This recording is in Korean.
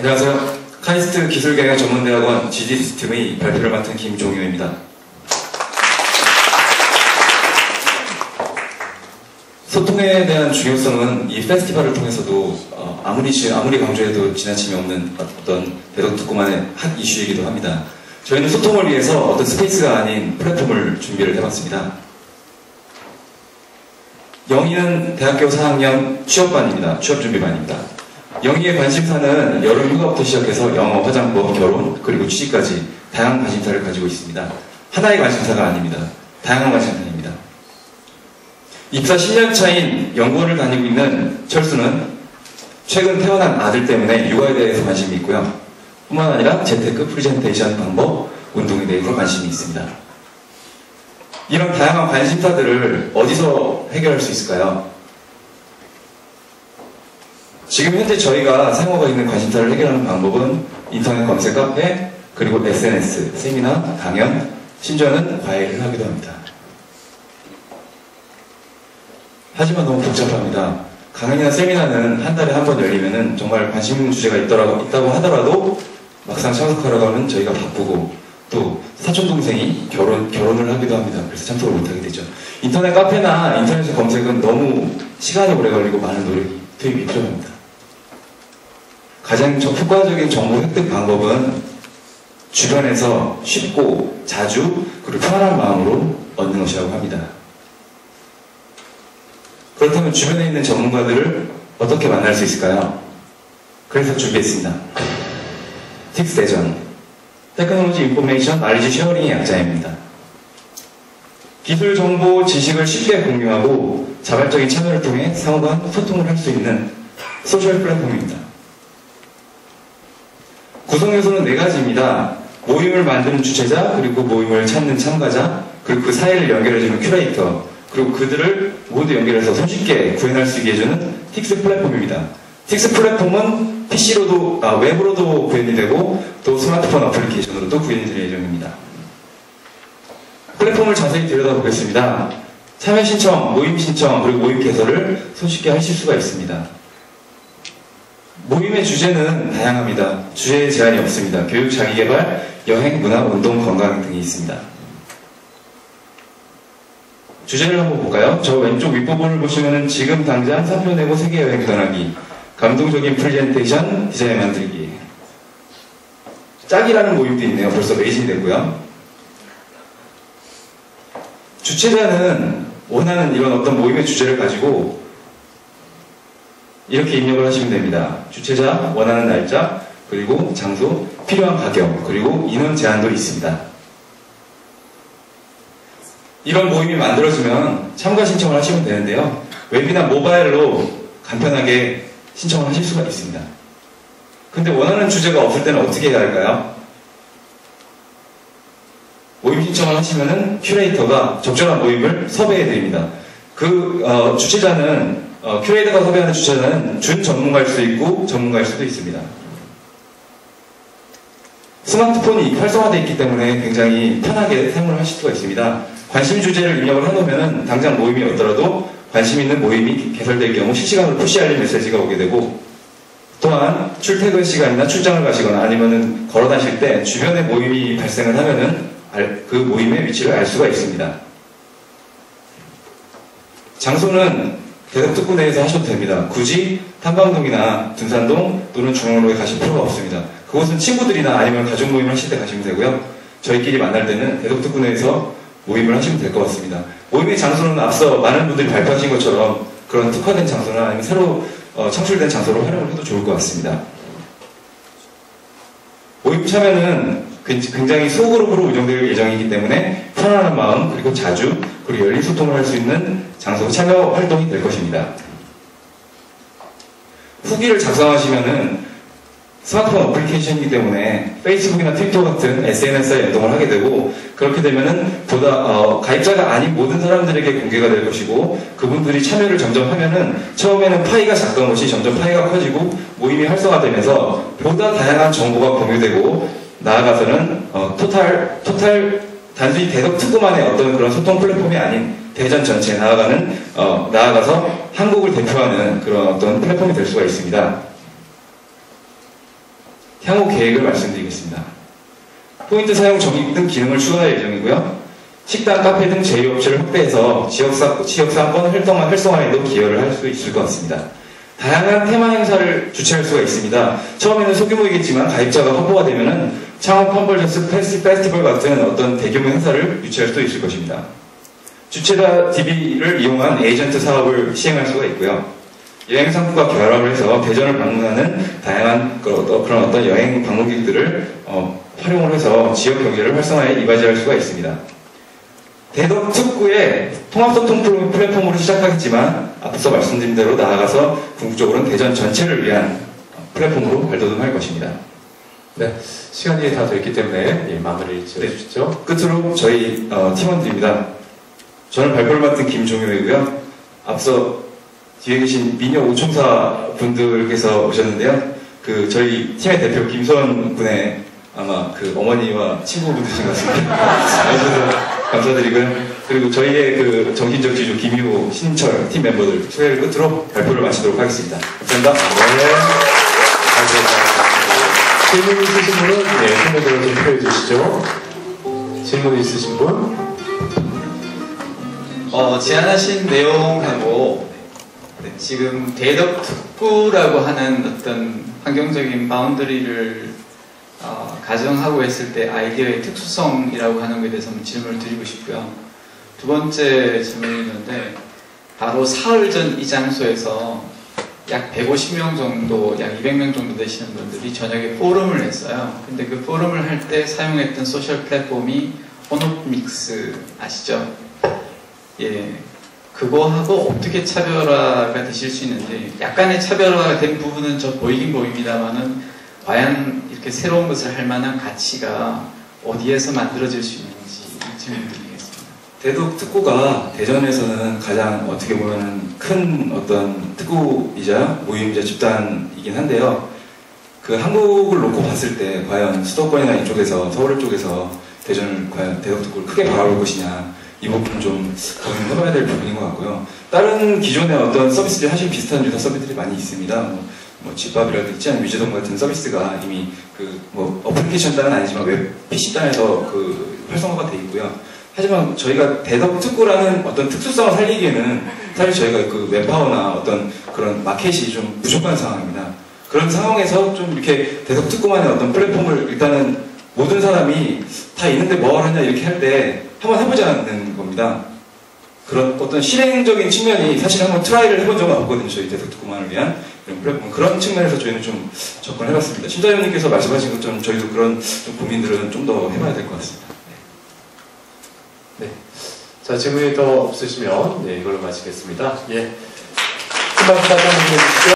안녕하세요. 카이스트 기술경영 전문대학원 GD시스템의 발표를 맡은 김종효입니다. 소통에 대한 중요성은 이 페스티벌을 통해서도 아무리 강조해도 지나침이 없는 어떤 대덕특구만의 핫 이슈이기도 합니다. 저희는 소통을 위해서 어떤 스페이스가 아닌 플랫폼을 준비를 해봤습니다. 영희는 대학교 4학년 취업반입니다. 취업준비반입니다. 영희의 관심사는 여름 휴가부터 시작해서 영어, 화장법, 결혼, 그리고 취직까지 다양한 관심사를 가지고 있습니다. 하나의 관심사가 아닙니다. 다양한 관심사입니다. 입사 10년 차인 연구원을 다니고 있는 철수는 최근 태어난 아들 때문에 육아에 대해서 관심이 있고요. 뿐만 아니라 재테크, 프리젠테이션 방법, 운동에 대해서 관심이 있습니다. 이런 다양한 관심사들을 어디서 해결할 수 있을까요? 지금 현재 저희가 사용하고 있는 관심사를 해결하는 방법은 인터넷 검색 카페, 그리고 SNS, 세미나, 강연, 심지어는 과외를 하기도 합니다. 하지만 너무 복잡합니다. 강연이나 세미나는 한 달에 한 번 열리면은 정말 관심 있는 주제가 있다고 하더라도 막상 참석하려고 하면 저희가 바쁘고 또 사촌동생이 결혼을 하기도 합니다. 그래서 참석을 못하게 되죠. 인터넷 카페나 인터넷 검색은 너무 시간이 오래 걸리고 많은 노력이 투입이 필요합니다. 가장 효과적인 정보 획득 방법은 주변에서 쉽고 자주 그리고 편안한 마음으로 얻는 것이라고 합니다. 그렇다면 주변에 있는 전문가들을 어떻게 만날 수 있을까요? 그래서 준비했습니다. 틱스 대전, 테크놀로지 인포메이션 알리지 쉐어링의 약자입니다. 기술, 정보, 지식을 쉽게 공유하고 자발적인 참여를 통해 상호간 소통을 할 수 있는 소셜 플랫폼입니다. 구성 요소는 4가지입니다. 모임을 만드는 주최자, 그리고 모임을 찾는 참가자, 그리고 그 사이를 연결해주는 큐레이터, 그리고 그들을 모두 연결해서 손쉽게 구현할 수 있게 해주는 틱스 플랫폼입니다. 틱스 플랫폼은 PC로도, 웹으로도 구현이 되고 또 스마트폰 어플리케이션으로도 구현이 될 예정입니다. 플랫폼을 자세히 들여다보겠습니다. 참여 신청, 모임 신청, 그리고 모임 개설을 손쉽게 하실 수가 있습니다. 모임의 주제는 다양합니다. 주제에 제한이 없습니다. 교육, 자기개발, 여행, 문화, 운동, 건강 등이 있습니다. 주제를 한번 볼까요? 저 왼쪽 윗부분을 보시면은 지금 당장 3표 내고 세계 여행 떠나기, 감동적인 프레젠테이션, 디자인 만들기. 짝이라는 모임도 있네요. 벌써 매진이 됐고요. 주최자는 원하는 이런 어떤 모임의 주제를 가지고 이렇게 입력을 하시면 됩니다. 주최자, 원하는 날짜, 그리고 장소, 필요한 가격, 그리고 인원 제한도 있습니다. 이런 모임이 만들어지면 참가 신청을 하시면 되는데요. 웹이나 모바일로 간편하게 신청을 하실 수가 있습니다. 근데 원하는 주제가 없을 때는 어떻게 해야 할까요? 모임 신청을 하시면은 큐레이터가 적절한 모임을 섭외해 드립니다. 주최자는 큐레이터가 섭외하는 주최자는 준 전문가일 수도 있고 전문가일 수도 있습니다. 스마트폰이 활성화되어 있기 때문에 굉장히 편하게 사용을 하실 수가 있습니다. 관심 주제를 입력을 해놓으면 당장 모임이 없더라도 관심 있는 모임이 개설될 경우 실시간으로 푸시 알림 메시지가 오게 되고, 또한 출퇴근 시간이나 출장을 가시거나 아니면은 걸어 다실 때 주변에 모임이 발생을 하면은 그 모임의 위치를 알 수가 있습니다. 장소는 대덕특구 내에서 하셔도 됩니다. 굳이 탐방동이나 둔산동 또는 중앙로에 가실 필요가 없습니다. 그곳은 친구들이나 아니면 가족 모임을 하실 때 가시면 되고요. 저희끼리 만날 때는 대덕특구 내에서 모임을 하시면 될 것 같습니다. 모임의 장소는 앞서 많은 분들이 발표하신 것처럼 그런 특화된 장소나 아니면 새로 창출된 장소로 활용을 해도 좋을 것 같습니다. 모임 참여는 굉장히 소그룹으로 운영될 예정이기 때문에 편안한 마음, 그리고 자주, 그리고 열린 소통을 할 수 있는 장소 참여 활동이 될 것입니다. 후기를 작성하시면은 스마트폰 어플리케이션이기 때문에 페이스북이나 트위터 같은 SNS에 연동을 하게 되고, 그렇게 되면은 보다 가입자가 아닌 모든 사람들에게 공개가 될 것이고, 그분들이 참여를 점점 하면은 처음에는 파이가 작던 것이 점점 파이가 커지고 모임이 활성화되면서 보다 다양한 정보가 공유되고, 나아가서는 단순히 대덕특구만의 어떤 그런 소통 플랫폼이 아닌 대전 전체에 나아가서 한국을 대표하는 그런 어떤 플랫폼이 될 수가 있습니다. 향후 계획을 말씀드리겠습니다. 포인트 사용 적립 등 기능을 추가할 예정이고요. 식당, 카페 등 제2업체를 확대해서 지역상권 활성화에도 기여를 할 수 있을 것 같습니다. 다양한 테마 행사를 주최할 수가 있습니다. 처음에는 소규모이겠지만 가입자가 확보가 되면은 창업 컨버전스 페스티벌 같은 어떤 대규모 행사를 유치할 수도 있을 것입니다. 주최자 DB를 이용한 에이전트 사업을 시행할 수가 있고요. 여행 상품과 결합을 해서 대전을 방문하는 다양한 그런 어떤 여행 방문객들을 활용을 해서 지역 경제를 활성화에 이바지할 수가 있습니다. 대덕 특구의 통합소통 플랫폼으로 시작하겠지만 앞서 말씀드린 대로 나아가서 궁극적으로는 대전 전체를 위한 플랫폼으로 발돋움할 것입니다. 네, 시간이 다 됐기 때문에 예, 마무리를 지어주시죠. 네, 끝으로 저희 팀원들입니다. 저는 발표를 맡은 김종효이고요. 앞서 뒤에 계신 미녀 오총사 분들께서 오셨는데요. 저희 팀의 대표 김소원 군의 아마 어머니와 친구분들이신 것 같습니다. 아주 감사드리고요. 그리고 저희의 정신적 지주 김희호, 신철 팀 멤버들 소개를 끝으로 발표를 마치도록 하겠습니다. 감사합니다. 네. 질문 있으신 분은 손으로 좀 표해 주시죠. 질문 있으신 분? 제안하신 내용하고 지금 대덕 특구라고 하는 어떤 환경적인 바운더리를 가정하고 했을 때 아이디어의 특수성이라고 하는 것에 대해서 한번 질문을 드리고 싶고요. 두 번째 질문이 있는데 바로 사흘 전 이 장소에서 약 150명 정도, 약 200명 정도 되시는 분들이 저녁에 포럼을 했어요. 근데 그 포럼을 할 때 사용했던 소셜 플랫폼이 온오프믹스 아시죠? 예, 그거하고 어떻게 차별화가 되실 수 있는지 약간의 차별화가 된 부분은 저 보이긴 보입니다만은 과연 이렇게 새로운 것을 할 만한 가치가 어디에서 만들어질 수 있는지 질문드리겠습니다. 대덕 특구가 대전에서는 가장 어떻게 보면 큰 어떤 특구이자 모임이자 집단이긴 한데요. 한국을 놓고 봤을 때 과연 수도권이나 이쪽에서 서울 쪽에서 대전을 과연 대덕 특구를 크게 바라볼 것이냐 이 부분은 좀 고민해봐야 될 부분인 것 같고요. 다른 기존의 어떤 서비스들이 사실 비슷한 유사 서비스들이 많이 있습니다. 집밥이라든지 아니면 위즈덤 같은 서비스가 이미 어플리케이션 단은 아니지만 웹 PC 단에서 활성화가 돼 있고요. 하지만 저희가 대덕 특구라는 어떤 특수성을 살리기에는 사실 저희가 웹파워나 어떤 그런 마켓이 좀 부족한 상황입니다. 그런 상황에서 좀 이렇게 대덕 특구만의 어떤 플랫폼을 일단은 모든 사람이 다 있는데 뭘 하냐 이렇게 할 때 한번 해보자는 겁니다. 그런 어떤 실행적인 측면이 사실 한번 트라이를 해본 적은 없거든요. 저희 대덕 특구만을 위한 이런 플랫폼. 그런 측면에서 저희는 좀 접근을 해봤습니다. 심사위원님께서 말씀하신 것처럼 저희도 그런 좀 고민들은 좀 더 해봐야 될 것 같습니다. 네. 자, 질문이 더 없으시면 이걸로 마치겠습니다. 예. 큰 박수 한번 해주시죠.